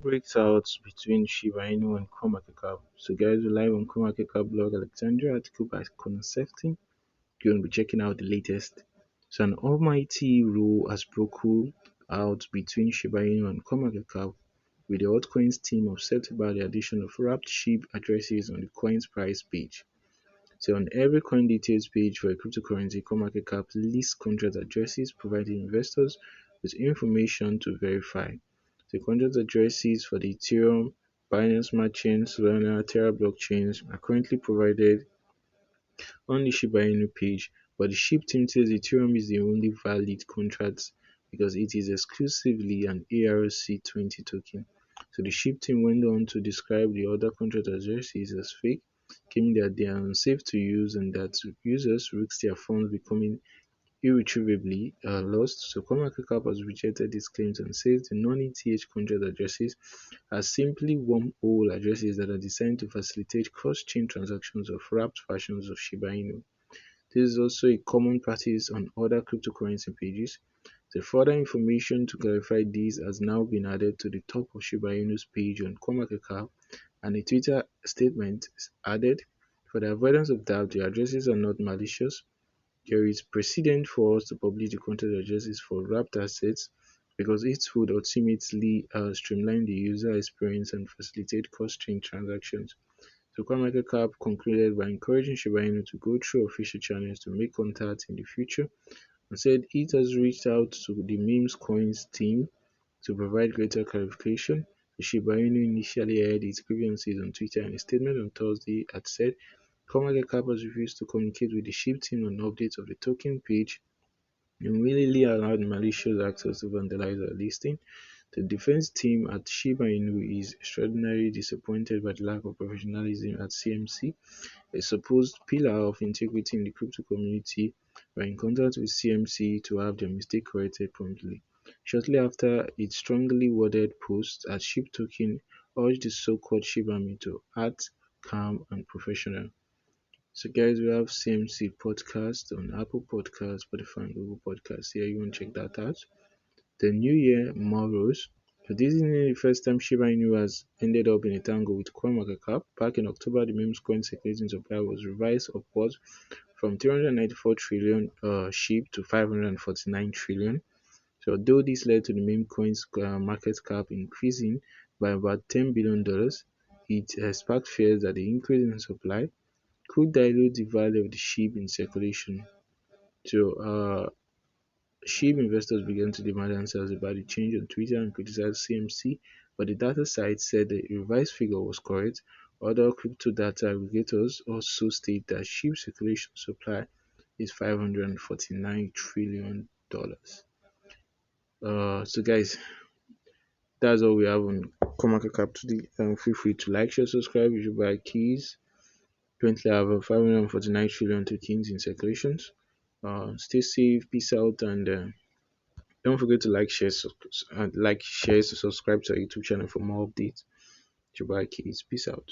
breaks out between SHIBA INU and CoinMarketCap. So guys, we're live on CoinMarketCap blog Alexandria article by Concepting. You're going to be checking out the latest. So an almighty row has broken out between SHIBA INU and CoinMarketCap, with the altcoins team upset about the addition of wrapped SHIB addresses on the coin's price page. So on every coin details page for a cryptocurrency, CoinMarketCap lists contract addresses, providing investors with information to verify. The contract addresses for the Ethereum, Binance Smart Chain, Solana, Terra blockchains are currently provided on the SHIBA INU page, but the SHIB team says Ethereum is the only valid contract because it is exclusively an ERC20 token. So the SHIB team went on to describe the other contract addresses as fake, claiming that they are unsafe to use and that users risk their funds becoming irretrievably lost. So CoinMarketCap has rejected these claims and says the non-ETH contract addresses are simply wormhole addresses that are designed to facilitate cross-chain transactions of wrapped versions of SHIBA INU. This is also a common practice on other cryptocurrency pages. The further information to clarify this has now been added to the top of SHIBA INU's page on CoinMarketCap, and a Twitter statement is added. For the avoidance of doubt, the addresses are not malicious. There is precedent for us to publish the contract addresses for wrapped assets because it would ultimately streamline the user experience and facilitate cross-chain transactions. So CoinMarketCap concluded by encouraging Shiba Inu to go through official channels to make contact in the future, and said it has reached out to the memes coins team to provide greater clarification. The Shiba Inu initially aired its grievances on Twitter. In a statement on Thursday had said CoinMarketCap has refused to communicate with the SHIB team on updates of the token page and willingly allowed malicious actors to vandalize our listing. The defense team at SHIBA INU is extraordinarily disappointed by the lack of professionalism at CMC, a supposed pillar of integrity in the crypto community. We are in contact with CMC to have their mistake corrected promptly. Shortly after, its strongly worded post at SHIB token urged the so-called SHIBA me to act calm and professional. So guys, we have CMC podcast on Apple Podcasts, Spotify, and Google Podcasts. Here you want to check that out. The new year morrows. So this isn't the first time Shiba Inu has ended up in a tangle with CoinMarketCap. Back in October, the meme's coin circulating supply was revised upwards from 394 trillion SHIB to 549 trillion. So though this led to the meme coin's market cap increasing by about $10 billion, it sparked fears that the increase in supply could dilute the value of the SHIB in circulation. So SHIB investors began to demand answers about the change on Twitter and criticize CMC, but the data site said the revised figure was correct. Other crypto data aggregators also state that SHIB circulation supply is $549 trillion. So guys, that's all we have on CoinMarketCap today. Feel free to like, share, subscribe. You should buy keys. Currently have 549 trillion tokens in circulations. Stay safe, peace out, and don't forget to like, share, subscribe to our YouTube channel for more updates. Goodbye, kids. Peace out.